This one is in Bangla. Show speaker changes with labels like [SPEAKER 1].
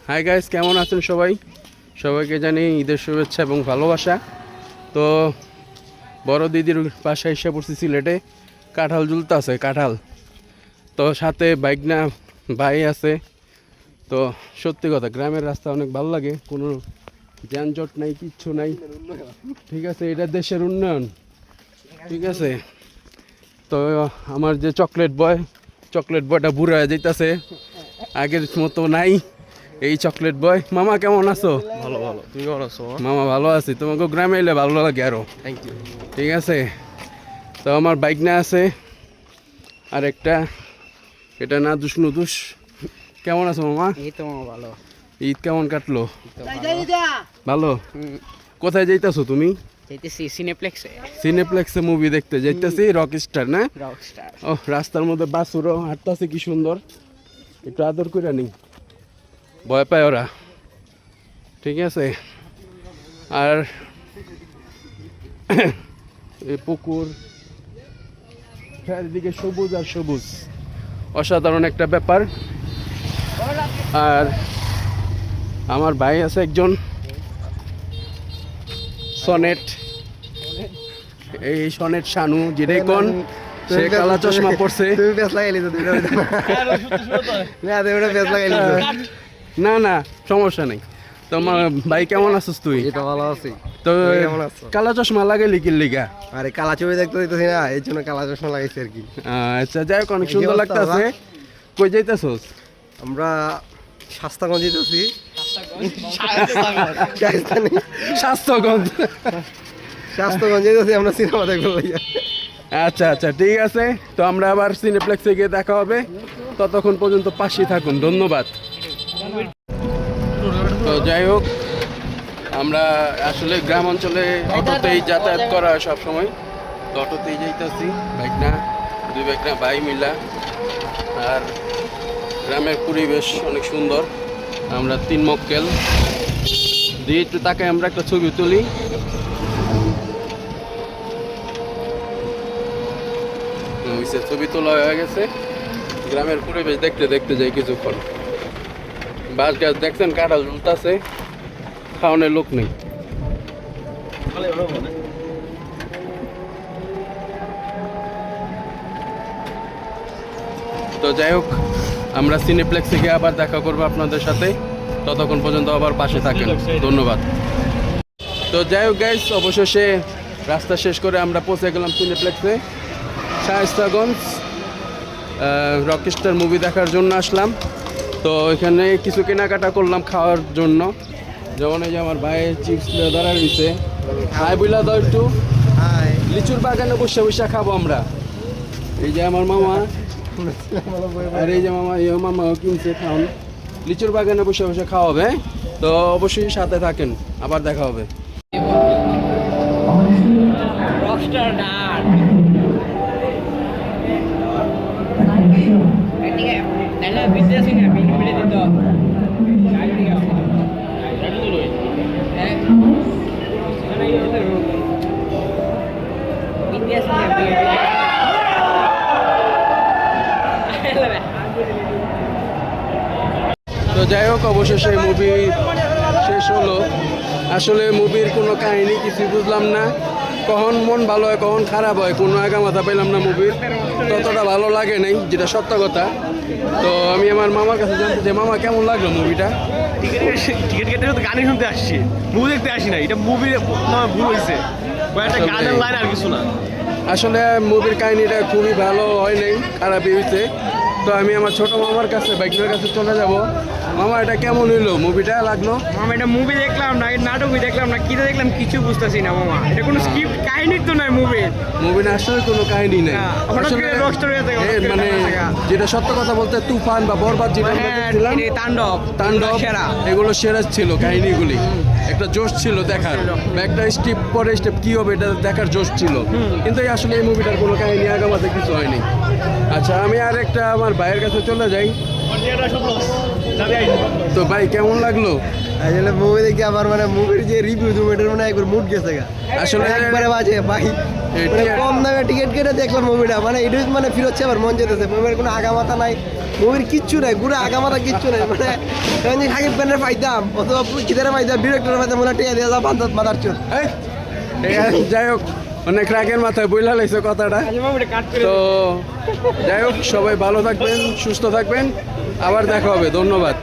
[SPEAKER 1] হাই গাইস, কেমন আছেন সবাই? সবাইকে জানি ঈদের শুভেচ্ছা এবং ভালোবাসা। তো বড় দিদির বাসায় এসে পড়ছি সিলেটে। কাঁঠাল ঝুলতে আছে, কাঁঠাল। তো সাথে বাইক না ভাই আছে। তো সত্যি কথা, গ্রামের রাস্তা অনেক ভালো লাগে, কোনো যানজট নাই, কিচ্ছু নাই। ঠিক আছে, এটা দেশের উন্নয়ন। ঠিক আছে, তো আমার যে চকলেট বয়টা বুড়ো হয়ে যাইতেছে, আগের মতো নাই এই চকলেট বয়। মামা কেমন আছো?
[SPEAKER 2] ভালো ভালো, তুমি কেমন আছো?
[SPEAKER 1] মামা ভালো আছি, তোমাকে গ্রামে এলে ভালো লাগে আরো।
[SPEAKER 2] Thank you.
[SPEAKER 1] ঠিক আছে, তো আমার বাইক না আছে আর একটা, এটা না দুষ নুদুস। কেমন আছো মামা?
[SPEAKER 2] এই তো মামা ভালো।
[SPEAKER 1] ঈদ কেমন কাটলো? ভালো। কোথায় যাইতাছো তুমি?
[SPEAKER 2] যাইতেছি সিনেপ্লেক্সে।
[SPEAKER 1] সিনেপ্লেক্সে মুভি দেখতে যাইতেছি, রকস্টার না?
[SPEAKER 2] রকস্টার।
[SPEAKER 1] ও, রাস্তার মধ্যে বাসুরও হাঁটতেছে, কি সুন্দর। একটু আদর করে নি, ভয় পায় ওরা। ঠিক আছে, আর এই পুকুর চারিদিকে সবুজ আর সবুজ, অসাধারণ একটা ব্যাপার। আর আমার ভাই আছে একজন, সনেট, এই সনেট শানু, যেটাই কোন সে কালা চশমা পড়ছে।
[SPEAKER 3] তুমি পেছ লাগাইলি তো,
[SPEAKER 1] না না, সমস্যা নেই। তোমার ভাই কেমন আছিস তুই?
[SPEAKER 3] এটা ভালো আছি।
[SPEAKER 1] তো
[SPEAKER 3] তুমি কেমন আছো?
[SPEAKER 1] কালা চশমা লাগাইলি কি লিগা?
[SPEAKER 3] আরে কালা ছবি দেখতে দিতেছি না, এই জন্য কালা চশমা লাগাইছি আর কি।
[SPEAKER 1] আচ্ছা, যাই হোক, অনেক
[SPEAKER 3] কি
[SPEAKER 1] সুন্দর
[SPEAKER 3] অবস্থা
[SPEAKER 1] লাগতেছে। কই যাইতেছস?
[SPEAKER 3] আমরা শাস্তাগঞ্জ যেতেছি।
[SPEAKER 1] স্বাস্থ্যগঞ্জ।
[SPEAKER 3] শাস্তাগঞ্জ যেতেছি আমরা সিনেমা দেখবো ভাইয়া।
[SPEAKER 1] আচ্ছা আচ্ছা, ঠিক আছে। তো আমরা আবার সিনেপ্লেক্সে গিয়ে দেখা হবে, ততক্ষণ পর্যন্ত পাশেই থাকুন। ধন্যবাদ। তো যাই হোক, আমরা আসলে গ্রাম অঞ্চলে অটোতেই যাতায়াত করা হয় সবসময়। তো অটোতেই যাইতেছি, বাইক না, দুই বাইক না, ভাই মিলা। আর গ্রামের পরিবেশ অনেক সুন্দর। আমরা 3 মক্কেল দিয়ে একটু তাকাই, আমরা একটা ছবি তুলি। ছবি তোলা হয়ে গেছে। গ্রামের পরিবেশ দেখতে দেখতে যাই কিছুক্ষণ। বাস গাছ দেখছেন, কাঁঠাল ঝুলতেছে, খাওয়ানোর লোক নেই। তো যাই হোক, আমরা সিনেপ্লেক্সে গিয়ে আবার দেখা করবো আপনাদের সাথে, ততক্ষণ পর্যন্ত আবার পাশে থাকেন। ধন্যবাদ। তো যাই হোক গাইস, অবশেষে রাস্তা শেষ করে আমরা পৌঁছে গেলাম সিনেপ্লেক্সে, শায়েস্তাগঞ্জ। রকস্টার মুভি দেখার জন্য আসলাম। তো এখানে কিছু কেনাকাটা করলাম খাওয়ার জন্য, যেমন এই যে আমার ভাইয়ের চিপস দাঁড়া রয়েছে। হাই বুলা দাও একটু।
[SPEAKER 3] হাই।
[SPEAKER 1] লিচুর বাগানে বসে বসে খাবো আমরা। এই যে আমার মামা, আর এই যে মামা, এই মামাও কিনছে খাওন। লিচুর বাগানে বসে বসে খাওয়া হবে। তো অবশ্যই সাথে থাকেন, আবার দেখা হবে।
[SPEAKER 2] রকস্টার ডান। ঠিক আছে, তাহলে বিদ্যাসী না বিল মিলে দিত।
[SPEAKER 1] তো যাই হোক, অবশেষে মুভি শেষ হলো। আসলে মুভির কোনো কাহিনী কিছুই বুঝলাম না, কখন মন ভালো হয় কখন খারাপ হয়, কোনো আগা মাথা পেলাম না। মুভির ততটা ভালো লাগে নাই, যেটা সত্য কথা। তো আমি আমার মামার কাছে জানতে চাই, মামা কেমন লাগলো মুভিটা?
[SPEAKER 4] টিকিট কেটে তো গানই শুনতে আসছি, মুভি দেখতে আসি না। এটা মুভি ভুল হয়েছে, একটা গানের লাইন আর কিছু না।
[SPEAKER 1] আসলে মুভির কাহিনীটা খুবই ভালো হয় নাই, খারাপই হয়েছে। তো আমি আমার ছোট মামার কাছে, বাইকের কাছে চলে যাব। মামা, এটা কেমন হইলো মুভিটা লাগলো?
[SPEAKER 2] মামা, এটা মুভি দেখলাম না, নাটকই দেখলাম না, কি দেখলাম কিছু বুঝতেছি না মামা। এটা কোনো স্ক্রিপ্ট কাহিনী তো নাই মুভির।
[SPEAKER 1] মুভি না, আসলে কোনো কাহিনী নেই। আসলে মানে যেটা সত্য কথা বলতে, তুফান বা বরবাদ যেটা আমরা দেখছিলাম, তাণ্ডব এগুলো সেরা ছিল কাহিনীগুলি। একটা জোশ ছিল দেখার, বা একটা স্টেপ পরে স্টেপ কি হবে এটা দেখার জোশ ছিল। কিন্তু আসলে এই মুভিটার কোনো কাহিনী আগামাতে কিছু হয়নি। আচ্ছা, আমি আর একটা আমার ভাইয়ের কাছে চলে যাই। তো ভাই, কেমন লাগলো?
[SPEAKER 3] আসলে মুভি দেখে আমার মানে মুভির যে রিভিউ তুমি এটার মানে একবার মুড গেছে গা।
[SPEAKER 1] আসলে
[SPEAKER 3] একবারে বাজে ভাই, মানে কম দামে টিকিট কেটে দেখলাম মুভিটা, মানে এটা মানে ফিরত আবার মন যেতেছে। মুভির কোনো আগামাথা নাই, মুভির কিচ্ছু নাই, ঘুরে আগামাথা কিচ্ছু নাই। মানে আমি যে সাকিব খানের পাইতাম অথবা কিদারে পাইতাম, ডিরেক্টরের পাইতাম, মনে টিয়া দিয়ে যা বান্ধাত মাথার চোর।
[SPEAKER 1] এই, যাই হোক অনেক রাগের মাথায় বইলা লাইছে কথাটা।
[SPEAKER 2] আচ্ছা মামু এটা কাট করে
[SPEAKER 1] তো যাই হোক সবাই ভালো থাকবেন, সুস্থ থাকবেন, আবার দেখা হবে, ধন্যবাদ।